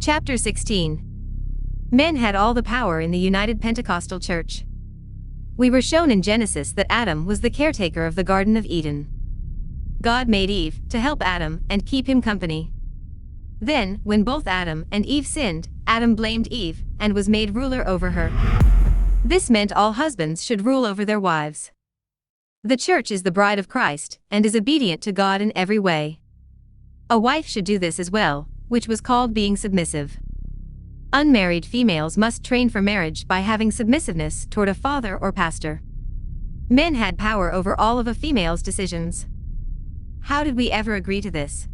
Chapter 16. Men had all the power in the United Pentecostal Church. We were shown in Genesis that Adam was the caretaker of the Garden of Eden. God made Eve to help Adam and keep him company. Then, when both Adam and Eve sinned, Adam blamed Eve and was made ruler over her. This meant all husbands should rule over their wives. The church is the bride of Christ and is obedient to God in every way. A wife should do this as well, which was called being submissive. Unmarried females must train for marriage by having submissiveness toward a father or pastor. Men had power over all of a female's decisions. How did we ever agree to this?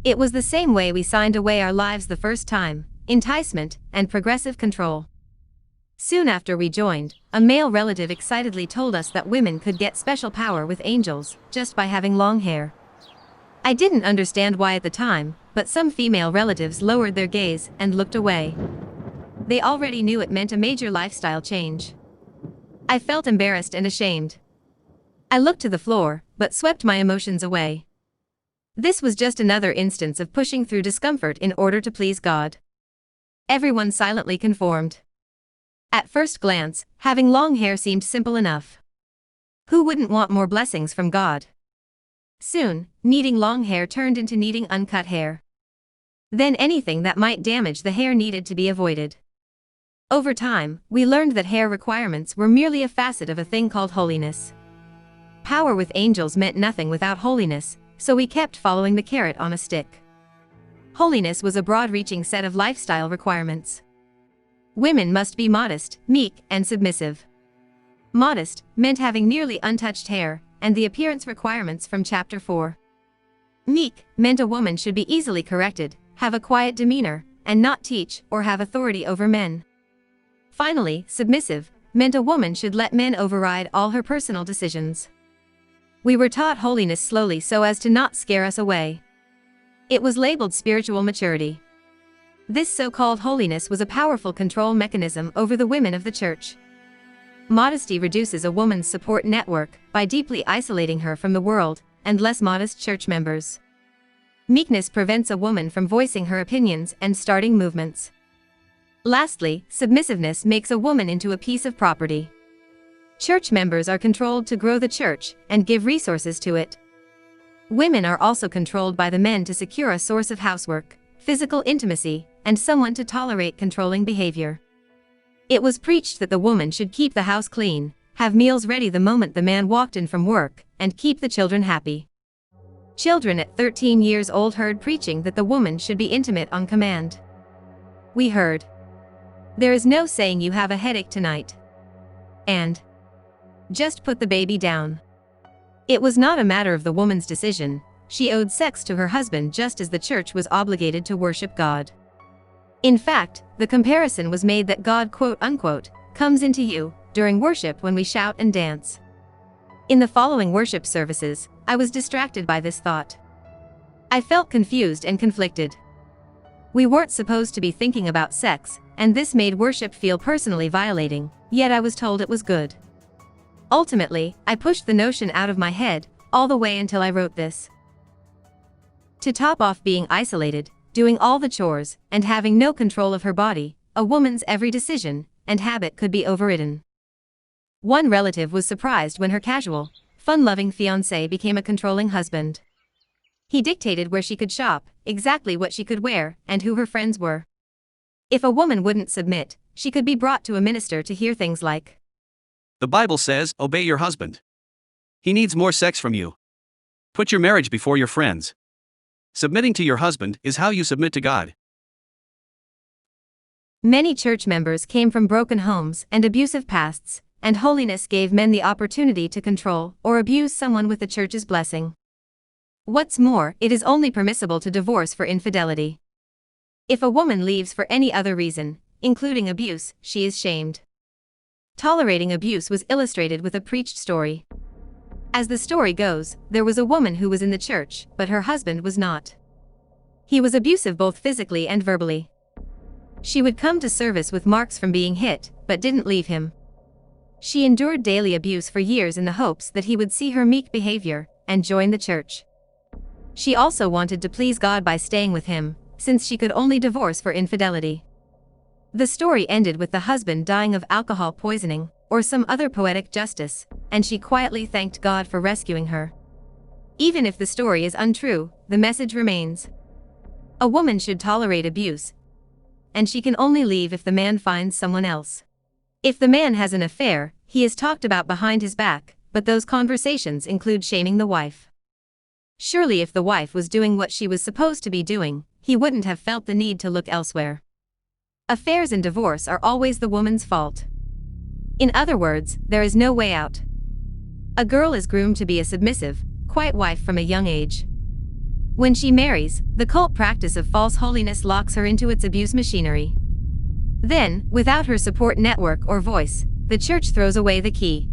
It was the same way we signed away our lives the first time: enticement and progressive control. Soon after we joined, a male relative excitedly told us that women could get special power with angels just by having long hair. I didn't understand why at the time, but some female relatives lowered their gaze and looked away. They already knew it meant a major lifestyle change. I felt embarrassed and ashamed. I looked to the floor, but swept my emotions away. This was just another instance of pushing through discomfort in order to please God. Everyone silently conformed. At first glance, having long hair seemed simple enough. Who wouldn't want more blessings from God? Soon, needing long hair turned into needing uncut hair. Then anything that might damage the hair needed to be avoided. Over time, we learned that hair requirements were merely a facet of a thing called holiness. Power with angels meant nothing without holiness, so we kept following the carrot on a stick. Holiness was a broad-reaching set of lifestyle requirements. Women must be modest, meek, and submissive. Modest meant having nearly untouched hair, and the appearance requirements from Chapter 4. Meek meant a woman should be easily corrected, have a quiet demeanor, and not teach or have authority over men. Finally, submissive meant a woman should let men override all her personal decisions. We were taught holiness slowly so as to not scare us away. It was labeled spiritual maturity. This so-called holiness was a powerful control mechanism over the women of the church. Modesty reduces a woman's support network by deeply isolating her from the world and less modest church members. Meekness prevents a woman from voicing her opinions and starting movements. Lastly, submissiveness makes a woman into a piece of property. Church members are controlled to grow the church and give resources to it. Women are also controlled by the men to secure a source of housework, physical intimacy, and someone to tolerate controlling behavior. It was preached that the woman should keep the house clean, have meals ready the moment the man walked in from work, and keep the children happy. Children at 13 years old heard preaching that the woman should be intimate on command. We heard, "There is no saying you have a headache tonight," and "Just put the baby down." It was not a matter of the woman's decision. She owed sex to her husband just as the church was obligated to worship God. In fact, the comparison was made that God quote-unquote comes into you during worship when we shout and dance. In the following worship services, I was distracted by this thought. I felt confused and conflicted. We weren't supposed to be thinking about sex, and this made worship feel personally violating, yet I was told it was good. Ultimately, I pushed the notion out of my head, all the way until I wrote this. To top off being isolated, doing all the chores, and having no control of her body, a woman's every decision and habit could be overridden. One relative was surprised when her casual, fun-loving fiancé became a controlling husband. He dictated where she could shop, exactly what she could wear, and who her friends were. If a woman wouldn't submit, she could be brought to a minister to hear things like, "The Bible says, obey your husband. He needs more sex from you. Put your marriage before your friends. Submitting to your husband is how you submit to God." Many church members came from broken homes and abusive pasts, and holiness gave men the opportunity to control or abuse someone with the church's blessing. What's more, it is only permissible to divorce for infidelity. If a woman leaves for any other reason, including abuse, she is shamed. Tolerating abuse was illustrated with a preached story. As the story goes, there was a woman who was in the church, but her husband was not. He was abusive both physically and verbally. She would come to service with marks from being hit, but didn't leave him. She endured daily abuse for years in the hopes that he would see her meek behavior and join the church. She also wanted to please God by staying with him, since she could only divorce for infidelity. The story ended with the husband dying of alcohol poisoning, or some other poetic justice, and she quietly thanked God for rescuing her. Even if the story is untrue, the message remains. A woman should tolerate abuse, and she can only leave if the man finds someone else. If the man has an affair, he is talked about behind his back, but those conversations include shaming the wife. Surely if the wife was doing what she was supposed to be doing, he wouldn't have felt the need to look elsewhere. Affairs and divorce are always the woman's fault. In other words, there is no way out. A girl is groomed to be a submissive, quiet wife from a young age. When she marries, the cult practice of false holiness locks her into its abuse machinery. Then, without her support network or voice, the church throws away the key.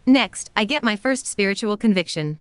Next, I get my first spiritual conviction.